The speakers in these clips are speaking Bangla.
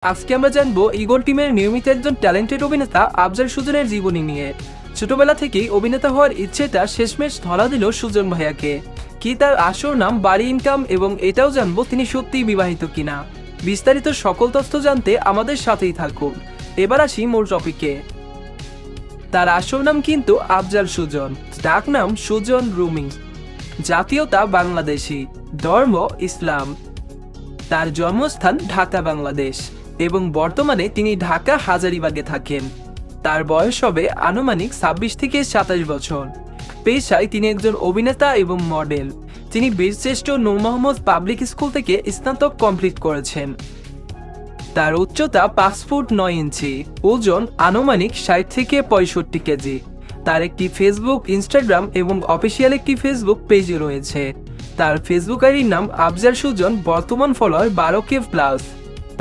আজকে আমরা জানবো ইগল টিমের নিয়মিত একজন ট্যালেন্টেড অভিনেতা আফজাল সুজনের জীবনী নিয়ে। ছোটবেলা থেকেই অভিনেতা হওয়ার ইচ্ছেটা শেষমেশ ধরা দিল সুজন ভাইয়াকে। কি তার আসল নাম, বাড়ি, ইনকাম এবং এটাও জানবো তিনি সত্যিই বিবাহিত কিনা। বিস্তারিত সকল তথ্য জানতে আমাদের সাথেই থাকুন। এবার আসি মূল টপিকে। তার আসল নাম কিন্তু আফজাল সুজন, ডাক নাম সুজন রুমি। জাতীয়তা বাংলাদেশি, ধর্ম ইসলাম। তার জন্মস্থান ঢাকা, বাংলাদেশ এবং বর্তমানে তিনি ঢাকা হাজারীবাগে থাকেন। তার বয়স হবে আনুমানিক 26 থেকে 27 বছর। পেশায় তিনি একজন অভিনেতা এবং মডেল। তিনি বীরশ্রেষ্ঠ নূর মোহাম্মদ পাবলিক স্কুল থেকে স্নাতক কমপ্লিট করেছেন। তার উচ্চতা 5 ফুট 9 ইঞ্চি, ওজন আনুমানিক 60 থেকে 65 কেজি। তার একটি ফেসবুক, ইনস্টাগ্রাম এবং অফিসিয়াল একটি ফেসবুক পেজও রয়েছে। তার ফেসবুক আইডির নাম আফজাল সুজন, বর্তমান ফলোয়ার 12K প্লাস।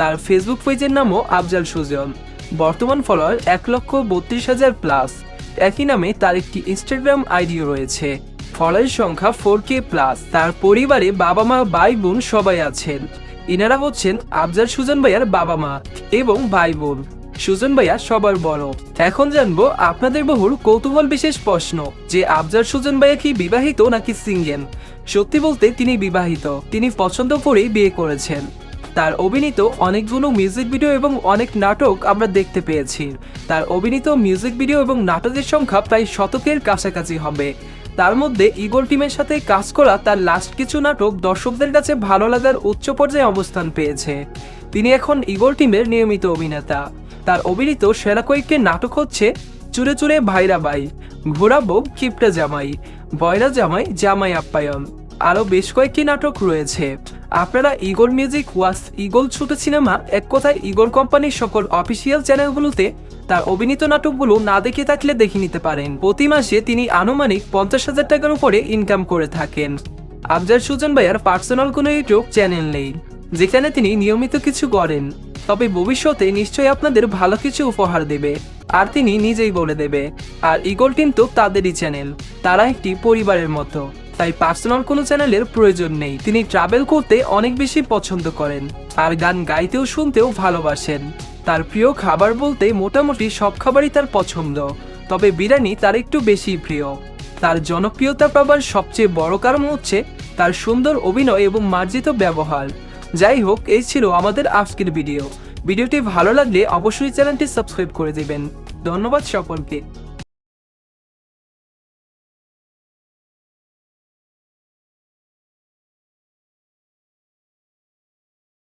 তার ফেসবুক পেজের নামও আফজাল সুজন, বর্তমান ফলোয়ার 1,32,000 প্লাস। একই নামে তার একটি ইনস্টাগ্রাম আইডিও রয়েছে, ফলোয়ারের সংখ্যা 4K প্লাস। তার পরিবারে বাবা মা, ভাই বোন সবাই আছেন। ইনারা হচ্ছেন আফজাল সুজন ভাইয়ার বাবা মা এবং ভাই বোন। সুজন ভাইয়া সবার বড়। এখন জানবো আপনাদের বহুল কৌতূহল বিশেষ প্রশ্ন যে আফজাল সুজন ভাইয়া কি বিবাহিত নাকি সিঙ্গেল। সত্যি বলতে তিনি বিবাহিত। তিনি পছন্দ করেই বিয়ে করেছেন। তার অভিনীত অনেকগুলো মিউজিক ভিডিও এবং অনেক নাটক আমরা দেখতে পেয়েছি। তার অভিনীত মিউজিক ভিডিও এবং নাটকের সংখ্যা প্রায় 100-এর কাছাকাছি হবে। তার মধ্যে ইগল টিমের সাথে কাজ করা তার লাস্ট কিছু নাটক দর্শকদের কাছে ভালো লাগার উচ্চ পর্যায়ে অবস্থান পেয়েছে। তিনি এখন ইগল টিমের নিয়মিত অভিনেতা। তার অভিনীত সেরা কয়েকটি নাটক হচ্ছে চুরে চুরে ভাইরা বাই, ঘোড়া বউ, কিপটা জামাই, বয়রা জামাই, জামাই আপ্যায়ন। আরও বেশ কয়েকটি নাটক রয়েছে। আপনারা ইগল মিউজিক ওয়াস ইগল ছোট সিনেমা, এক কথায় ইগল কোম্পানির সকল অফিসিয়াল চ্যানেলগুলোতে তার অভিনীত নাটকগুলো না দেখে থাকলে দেখে নিতে পারেন। প্রতি মাসে তিনি আনুমানিক 50,000 টাকার উপরে ইনকাম করে থাকেন। আফজাল সুজন ভাইয়ার পার্সোনাল কোনো ইউটিউব চ্যানেল নেই যেখানে তিনি নিয়মিত কিছু করেন, তবে ভবিষ্যতে নিশ্চয়ই আপনাদের ভালো কিছু উপহার দেবে আর তিনি নিজেই বলে দেবে। আর ইগল টিম তো তাদেরই চ্যানেল, তারা একটি পরিবারের মতো, তাই পার্সোনাল কোনো চ্যানেলের প্রয়োজন নেই। তিনি ট্রাভেল করতে অনেক বেশি পছন্দ করেন আর গান গাইতেও শুনতেও ভালোবাসেন। তার প্রিয় খাবার বলতে মোটামুটি সব খাবারই তার পছন্দ, তবে বিরিয়ানি তার একটু বেশি প্রিয়। তার জনপ্রিয়তা পাবার সবচেয়ে বড় কারণ হচ্ছে তার সুন্দর অভিনয় এবং মার্জিত ব্যবহার। যাই হোক, এই ছিল আমাদের আজকের ভিডিওটি ভালো লাগলে অবশ্যই চ্যানেলটি সাবস্ক্রাইব করে দিবেন। ধন্যবাদ সকলকে।